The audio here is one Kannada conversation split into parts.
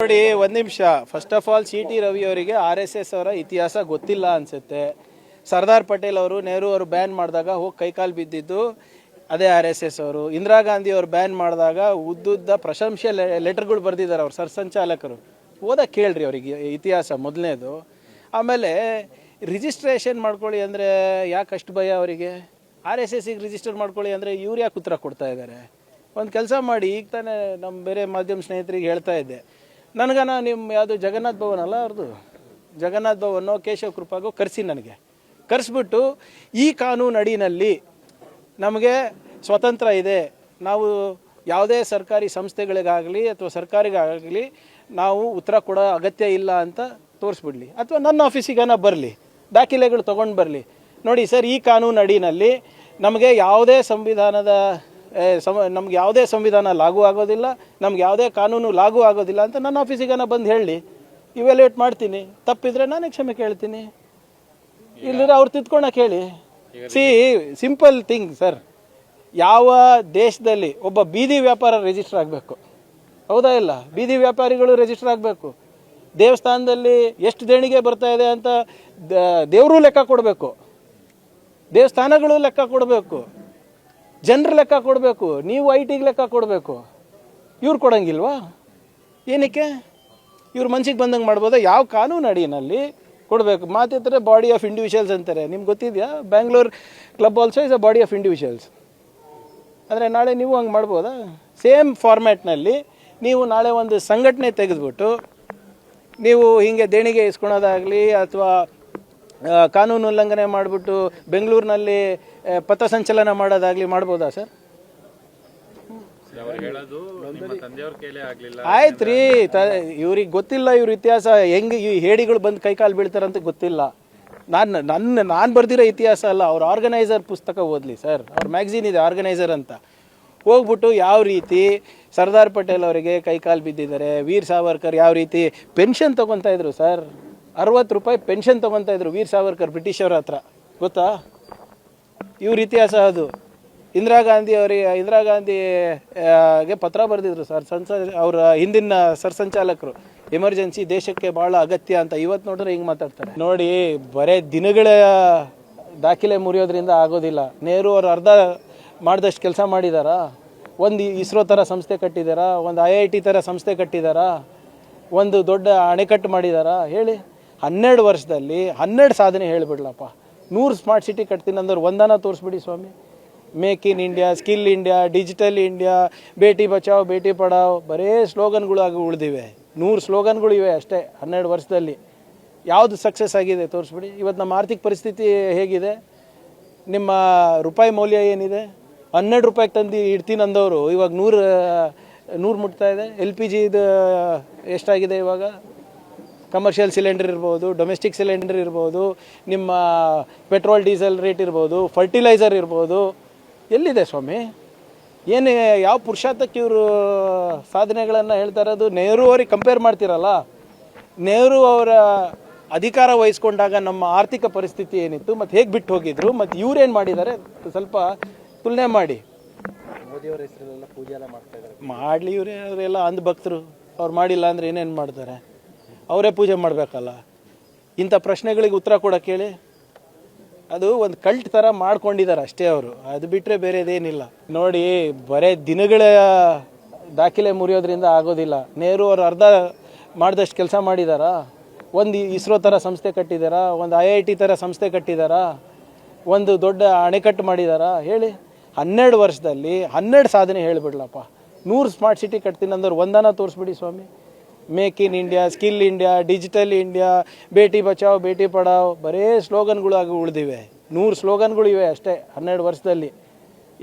ನೋಡಿ ಒಂದು ನಿಮಿಷ. First of all C T Ravi ಅವರಿಗೆ RSS ಅವರ ಇತಿಹಾಸ ಗೊತ್ತಿಲ್ಲ ಅನ್ಸುತ್ತೆ. ಸರ್ದಾರ್ ಪಟೇಲ್ ಅವರು ನೆಹರು ಅವರು ಬ್ಯಾನ್ ಮಾಡಿದಾಗ ಹೋಗಿ ಕೈಕಾಲು ಬಿದ್ದಿದ್ದು ಅದೇ RSS ಅವರು. ಇಂದಿರಾ ಗಾಂಧಿ ಅವರು ಬ್ಯಾನ್ ಮಾಡಿದಾಗ ಉದ್ದುದ್ದ ಪ್ರಶಂಸೆ ಲೆಟರ್ಗಳು ಬರೆದಿದ್ದಾರೆ ಅವ್ರು ಸರ್ಸಂಚಾಲಕರು. ಓದಕ್ಕೆ ಕೇಳ್ರಿ ಅವರಿಗೆ ಇತಿಹಾಸ ಮೊದಲನೇದು. ಆಮೇಲೆ ರಿಜಿಸ್ಟ್ರೇಷನ್ ಮಾಡ್ಕೊಳ್ಳಿ ಅಂದರೆ ಯಾಕೆ ಅಷ್ಟು ಭಯ ಅವರಿಗೆ? RSSಗೆ ರಿಜಿಸ್ಟರ್ ಮಾಡ್ಕೊಳ್ಳಿ ಅಂದರೆ ಇವ್ರು ಯಾಕೆ ಉತ್ತರ ಕೊಡ್ತಾ ಇದ್ದಾರೆ? ಒಂದು ಕೆಲಸ ಮಾಡಿ, ಈಗ ತಾನೇ ನಮ್ಮ ಬೇರೆ ಮಾಧ್ಯಮ ಸ್ನೇಹಿತರಿಗೆ ಹೇಳ್ತಾ ಇದ್ದೆ, ನನಗನ ನಿಮ್ಮ ಯಾವುದು ಜಗನ್ನಾಥ್ ಭವನ್ ಅಲ್ಲ ಅವ್ರದ್ದು, ಜಗನ್ನಾಥ್ ಭವನೋ ಕೇಶವ ಕೃಪಾಗೋ ಕರೆಸಿ, ನನಗೆ ಕರೆಸ್ಬಿಟ್ಟು ಈ ಕಾನೂನು ಅಡಿನಲ್ಲಿ ನಮಗೆ ಸ್ವತಂತ್ರ ಇದೆ, ನಾವು ಯಾವುದೇ ಸರ್ಕಾರಿ ಸಂಸ್ಥೆಗಳಿಗಾಗಲಿ ಅಥವಾ ಸರ್ಕಾರಿಗಾಗಲಿ ನಾವು ಉತ್ತರ ಕೊಡೋ ಅಗತ್ಯ ಇಲ್ಲ ಅಂತ ತೋರಿಸ್ಬಿಡ್ಲಿ, ಅಥವಾ ನನ್ನ ಆಫೀಸಿಗಾನ ಬರಲಿ, ದಾಖಲೆಗಳು ತೊಗೊಂಡು ಬರಲಿ. ನೋಡಿ ಸರ್, ಈ ಕಾನೂನು ಅಡಿನಲ್ಲಿ ನಮಗೆ ಯಾವುದೇ ಸಂವಿಧಾನದ ನಮ್ಗೆ ಯಾವುದೇ ಸಂವಿಧಾನ ಲಾಗೂ ಆಗೋದಿಲ್ಲ, ನಮ್ಗೆ ಯಾವುದೇ ಕಾನೂನು ಲಾಗೂ ಆಗೋದಿಲ್ಲ ಅಂತ ನನ್ನ ಆಫೀಸಿಗಾನ ಬಂದು ಹೇಳಿ, ಇವ್ಯಾಲ್ಯೂಯೇಟ್ ಮಾಡ್ತೀನಿ. ತಪ್ಪಿದ್ರೆ ನಾನೇ ಕ್ಷಮೆ ಕೇಳ್ತೀನಿ, ಇಲ್ಲದ್ರೆ ಅವ್ರು ತಿದ್ಕೊಳಕ್ಕೆ ಹೇಳಿ. Simple thing sir. ಯಾವ ದೇಶದಲ್ಲಿ ಒಬ್ಬ ಬೀದಿ ವ್ಯಾಪಾರ ರಿಜಿಸ್ಟರ್ ಆಗಬೇಕು, ಹೌದಾ ಇಲ್ಲ? ಬೀದಿ ವ್ಯಾಪಾರಿಗಳು ರಿಜಿಸ್ಟರ್ ಆಗಬೇಕು. ದೇವಸ್ಥಾನದಲ್ಲಿ ಎಷ್ಟು ದೇಣಿಗೆ ಬರ್ತಾ ಇದೆ ಅಂತ ದೇವರು ಲೆಕ್ಕ ಕೊಡಬೇಕು, ದೇವಸ್ಥಾನಗಳು ಲೆಕ್ಕ ಕೊಡಬೇಕು, ಜನರು ಲೆಕ್ಕ ಕೊಡಬೇಕು, ನೀವು IT ಲೆಕ್ಕ ಕೊಡಬೇಕು. ಇವ್ರು ಕೊಡಂಗಿಲ್ವಾ? ಏನಕ್ಕೆ? ಇವ್ರು ಮನ್ಸಿಗೆ ಬಂದಂಗೆ ಮಾಡ್ಬೋದಾ? ಯಾವ ಕಾನೂನು ಅಡಿನಲ್ಲಿ ಕೊಡಬೇಕು? ಮಾತಿದ್ರೆ ಬಾಡಿ ಆಫ್ ಇಂಡಿವಿಜುವಲ್ಸ್ ಅಂತಾರೆ. ನಿಮ್ಗೆ ಗೊತ್ತಿದೆಯಾ? Bangalore club also is a body of individuals. ಅಂದರೆ ನಾಳೆ ನೀವು ಹಂಗೆ ಮಾಡ್ಬೋದಾ? ಸೇಮ್ ಫಾರ್ಮ್ಯಾಟ್ನಲ್ಲಿ ನೀವು ನಾಳೆ ಒಂದು ಸಂಘಟನೆ ತೆಗೆದುಬಿಟ್ಟು ನೀವು ಹೀಗೆ ದೇಣಿಗೆ ಇಸ್ಕೊಳೋದಾಗಲಿ ಅಥವಾ ಕಾನೂನು ಉಲ್ಲಂಘನೆ ಮಾಡಿಬಿಟ್ಟು ಬೆಂಗಳೂರಿನಲ್ಲಿ ಪಥಸಂಚಲನ ಮಾಡೋದಾಗಲಿ ಮಾಡ್ಬೋದಾ ಸರ್? ಆಯ್ತು ರೀ, ಇವ್ರಿಗೆ ಗೊತ್ತಿಲ್ಲ ಇವ್ರ ಇತಿಹಾಸ ಹೆಂಗೆ ಈ ಹೇಡಿಗಳು ಬಂದು ಕೈಕಾಲು ಬೀಳ್ತಾರಂತ ಗೊತ್ತಿಲ್ಲ. ನಾನು ಬರ್ದಿರೋ ಇತಿಹಾಸ ಅಲ್ಲ, ಅವ್ರ ಆರ್ಗನೈಸರ್ ಪುಸ್ತಕ ಓದಲಿ ಸರ್. ಅವ್ರ ಮ್ಯಾಗ್ಝಿನ್ ಇದೆ ಆರ್ಗನೈಸರ್ ಅಂತ, ಹೋಗ್ಬಿಟ್ಟು ಯಾವ ರೀತಿ ಸರ್ದಾರ್ ಪಟೇಲ್ ಅವರಿಗೆ ಕೈಕಾಲು ಬಿದ್ದಿದ್ದಾರೆ, ವೀರ್ ಸಾವರ್ಕರ್ ಯಾವ ರೀತಿ ಪೆನ್ಷನ್ ತೊಗೊತಾ ಇದ್ರು ಸರ್, 60 ರೂಪಾಯಿ ಪೆನ್ಷನ್ ತೊಗೊತಾ ಇದ್ರು ವೀರ್ ಸಾವರ್ಕರ್ ಬ್ರಿಟಿಷರ ಹತ್ರ, ಗೊತ್ತಾ? ಇವ್ರ ಇತಿಹಾಸ ಅದು. ಇಂದಿರಾ ಗಾಂಧಿಗೆ ಪತ್ರ ಬರೆದಿದ್ರು ಸರ್ ಅವರ ಹಿಂದಿನ ಸರ್ಸಂಚಾಲಕರು, ಎಮರ್ಜೆನ್ಸಿ ದೇಶಕ್ಕೆ ಭಾಳ ಅಗತ್ಯ ಅಂತ. ಇವತ್ತು ನೋಡಿದ್ರೆ ಹಿಂಗೆ ಮಾತಾಡ್ತಾರೆ. ನೋಡಿ, ಬರೇ ದಿನಗಳ ದಾಖಲೆ ಮುರಿಯೋದ್ರಿಂದ ಆಗೋದಿಲ್ಲ. ನೆಹರು ಅವರು ಅರ್ಧ ಮಾಡಿದಷ್ಟು ಕೆಲಸ ಮಾಡಿದಾರಾ? ಒಂದು ಇಸ್ರೋ ಥರ ಸಂಸ್ಥೆ ಕಟ್ಟಿದಾರಾ? ಒಂದು IIT ಥರ ಸಂಸ್ಥೆ ಕಟ್ಟಿದಾರಾ? ಒಂದು ದೊಡ್ಡ ಅಣೆಕಟ್ಟು ಮಾಡಿದಾರಾ? ಹೇಳಿ. 12 ವರ್ಷದಲ್ಲಿ 12 ಸಾಧನೆ ಹೇಳಿಬಿಡ್ಲಪ್ಪ. 100 ಸ್ಮಾರ್ಟ್ ಸಿಟಿ ಕಟ್ತೀನಿ ಅಂದವ್ರು ಒಂದನ ತೋರಿಸ್ಬಿಡಿ ಸ್ವಾಮಿ. Make in India, skill India, digital India, Beti Bachao Beti ಪಡಾವ್, ಬರೇ ಸ್ಲೋಗನ್ಗಳು ಆಗಿ ಉಳಿದಿವೆ. 100 ಸ್ಲೋಗನ್ಗಳು ಇವೆ ಅಷ್ಟೇ 12 ವರ್ಷದಲ್ಲಿ. ಯಾವುದು ಸಕ್ಸಸ್ ಆಗಿದೆ ತೋರಿಸ್ಬಿಡಿ. ಇವತ್ತು ನಮ್ಮ ಆರ್ಥಿಕ ಪರಿಸ್ಥಿತಿ ಹೇಗಿದೆ? ನಿಮ್ಮ ರೂಪಾಯಿ ಮೌಲ್ಯ ಏನಿದೆ? 12 ರೂಪಾಯಿಗೆ ತಂದು ಇಡ್ತೀನಿ ಅಂದವರು ಇವಾಗ 100 ಮುಟ್ತಾ ಇದೆ. LPG ಇದು ಎಷ್ಟಾಗಿದೆ ಇವಾಗ? ಕಮರ್ಷಿಯಲ್ ಸಿಲಿಂಡರ್ ಇರ್ಬೋದು, ಡೊಮೆಸ್ಟಿಕ್ ಸಿಲಿಂಡರ್ ಇರ್ಬೋದು, ನಿಮ್ಮ ಪೆಟ್ರೋಲ್ ಡೀಸೆಲ್ ರೇಟ್ ಇರ್ಬೋದು, ಫರ್ಟಿಲೈಸರ್ ಇರ್ಬೋದು. ಎಲ್ಲಿದೆ ಸ್ವಾಮಿ? ಏನು ಯಾವ ಪುರುಷಾರ್ಥಕ್ಕೆ ಇವರು ಸಾಧನೆಗಳನ್ನು ಹೇಳ್ತಾ ಇರೋದು? ನೆಹರು ಅವ್ರಿಗೆ ಕಂಪೇರ್ ಮಾಡ್ತಿರಲ್ಲ. ನೆಹರು ಅವರ ಅಧಿಕಾರ ವಹಿಸ್ಕೊಂಡಾಗ ನಮ್ಮ ಆರ್ಥಿಕ ಪರಿಸ್ಥಿತಿ ಏನಿತ್ತು, ಮತ್ತು ಹೇಗೆ ಬಿಟ್ಟು ಹೋಗಿದ್ರು, ಮತ್ತು ಇವ್ರೇನು ಮಾಡಿದ್ದಾರೆ ಸ್ವಲ್ಪ ತುಲನೆ ಮಾಡಿ. ಮೋದಿಯವರ ಹೆಸರಲ್ಲೆಲ್ಲ ಪೂಜೆ ಎಲ್ಲ ಮಾಡ್ತಾ ಇದ್ದಾರೆ. ಮಾಡಲಿ, ಇವರೇ ಅವರೆಲ್ಲ ಅಂಧ ಭಕ್ತರು. ಅವ್ರು ಮಾಡಿಲ್ಲ ಅಂದರೆ ಏನೇನು ಮಾಡ್ತಾರೆ? ಅವರೇ ಪೂಜೆ ಮಾಡಬೇಕಲ್ಲ. ಇಂಥ ಪ್ರಶ್ನೆಗಳಿಗೆ ಉತ್ತರ ಕೊಡೋಕೆ ಹೇಳಿ. ಅದು ಒಂದು ಕಲ್ಟ್ ಥರ ಮಾಡ್ಕೊಂಡಿದ್ದಾರೆ ಅಷ್ಟೇ ಅವರು, ಅದು ಬಿಟ್ಟರೆ ಬೇರೆದೇನಿಲ್ಲ. ನೋಡಿ, ಬರೇ ದಿನಗಳ ದಾಖಲೆ ಮುರಿಯೋದ್ರಿಂದ ಆಗೋದಿಲ್ಲ. ನೆಹರು ಅವರು ಅರ್ಧ ಮಾಡಿದಷ್ಟು ಕೆಲಸ ಮಾಡಿದಾರಾ? ಒಂದು ಇಸ್ರೋ ಥರ ಸಂಸ್ಥೆ ಕಟ್ಟಿದಾರಾ? ಒಂದು IIT ಥರ ಸಂಸ್ಥೆ ಕಟ್ಟಿದಾರಾ? ಒಂದು ದೊಡ್ಡ ಅಣೆಕಟ್ಟು ಮಾಡಿದಾರಾ? ಹೇಳಿ. 12 ವರ್ಷದಲ್ಲಿ 12 ಸಾಧನೆ ಹೇಳಿಬಿಡ್ಲಪ್ಪ. 100 ಸ್ಮಾರ್ಟ್ ಸಿಟಿ ಕಟ್ತೀನಿ ಅಂದವ್ರು ಒಂದನ ತೋರಿಸ್ಬಿಡಿ ಸ್ವಾಮಿ. Make in India, skill India, digital India, Beti Bachao Beti ಪಡಾವ್, ಬರೇ ಸ್ಲೋಗನ್ಗಳು ಆಗಿ ಉಳಿದಿವೆ. 100 ಸ್ಲೋಗನ್ಗಳು ಇವೆ ಅಷ್ಟೇ 12 ವರ್ಷದಲ್ಲಿ.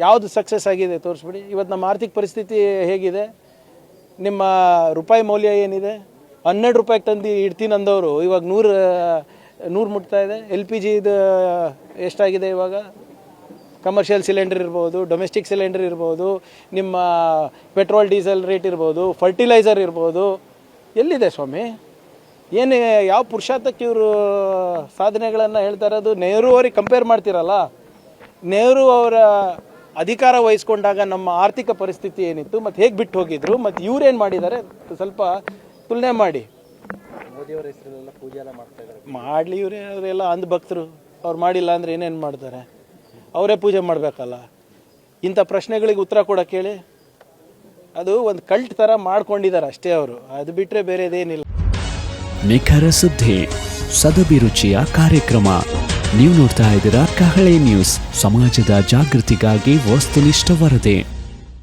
ಯಾವುದು ಸಕ್ಸಸ್ ಆಗಿದೆ ತೋರಿಸ್ಬಿಡಿ. ಇವತ್ತು ನಮ್ಮ ಆರ್ಥಿಕ ಪರಿಸ್ಥಿತಿ ಹೇಗಿದೆ? ನಿಮ್ಮ ರೂಪಾಯಿ ಮೌಲ್ಯ ಏನಿದೆ? 12 ರೂಪಾಯಿಗೆ ತಂದು ಇಡ್ತೀನಿ ಅಂದವರು ಇವಾಗ 100 ಮುಟ್ತಾ ಇದೆ. LPG ಇದು ಎಷ್ಟಾಗಿದೆ ಇವಾಗ? ಕಮರ್ಷಿಯಲ್ ಸಿಲಿಂಡರ್ ಇರ್ಬೋದು, ಡೊಮೆಸ್ಟಿಕ್ ಸಿಲಿಂಡರ್ ಇರ್ಬೋದು, ನಿಮ್ಮ ಪೆಟ್ರೋಲ್ ಡೀಸೆಲ್ ರೇಟ್ ಇರ್ಬೋದು, ಫರ್ಟಿಲೈಸರ್ ಇರ್ಬೋದು. ಎಲ್ಲಿದೆ ಸ್ವಾಮಿ? ಏನು ಯಾವ ಪುರುಷಾರ್ಥಕ್ಕೆ ಇವರು ಸಾಧನೆಗಳನ್ನು ಹೇಳ್ತಾ ಇರೋದು? ನೆಹರು ಅವ್ರಿಗೆ ಕಂಪೇರ್ ಮಾಡ್ತಿರಲ್ಲ. ನೆಹರು ಅವರ ಅಧಿಕಾರ ವಹಿಸ್ಕೊಂಡಾಗ ನಮ್ಮ ಆರ್ಥಿಕ ಪರಿಸ್ಥಿತಿ ಏನಿತ್ತು, ಮತ್ತು ಹೇಗೆ ಬಿಟ್ಟು ಹೋಗಿದ್ರು, ಮತ್ತು ಇವ್ರೇನು ಮಾಡಿದ್ದಾರೆ ಸ್ವಲ್ಪ ತುಲನೆ ಮಾಡಿ. ಮೋದಿಯವರ ಹೆಸರಲ್ಲೆಲ್ಲ ಪೂಜೆ ಎಲ್ಲ ಮಾಡ್ತಾ ಇದ್ದಾರೆ. ಮಾಡಲಿ, ಇವರೆಲ್ಲ ಅಂಧ ಭಕ್ತರು, ಅವ್ರು ಮಾಡಿಲ್ಲ ಅಂದರೆ ಏನೇನು ಮಾಡ್ತಾರೆ? ಅವರೇ ಪೂಜೆ ಮಾಡಬೇಕಲ್ಲ. ಇಂಥ ಪ್ರಶ್ನೆಗಳಿಗೆ ಉತ್ತರ ಕೊಡೋಕೆ ಹೇಳಿ. ಅದು ಒಂದು ಕಲ್ಟ್ ಥರ ಮಾಡ್ಕೊಂಡಿದ್ದಾರೆ ಅಷ್ಟೇ ಅವರು, ಅದು ಬಿಟ್ಟರೆ ಬೇರೆದೇನಿಲ್ಲ. ನಿಖರ ಸುದ್ದಿ, ಸದಭಿರುಚಿಯ ಕಾರ್ಯಕ್ರಮ. ನೀವು ನೋಡ್ತಾ ಇದ್ದೀರಾ ಕಹಳೆ ನ್ಯೂಸ್, ಸಮಾಜದ ಜಾಗೃತಿಗಾಗಿ ವಸ್ತುನಿಷ್ಠ ವರದಿ.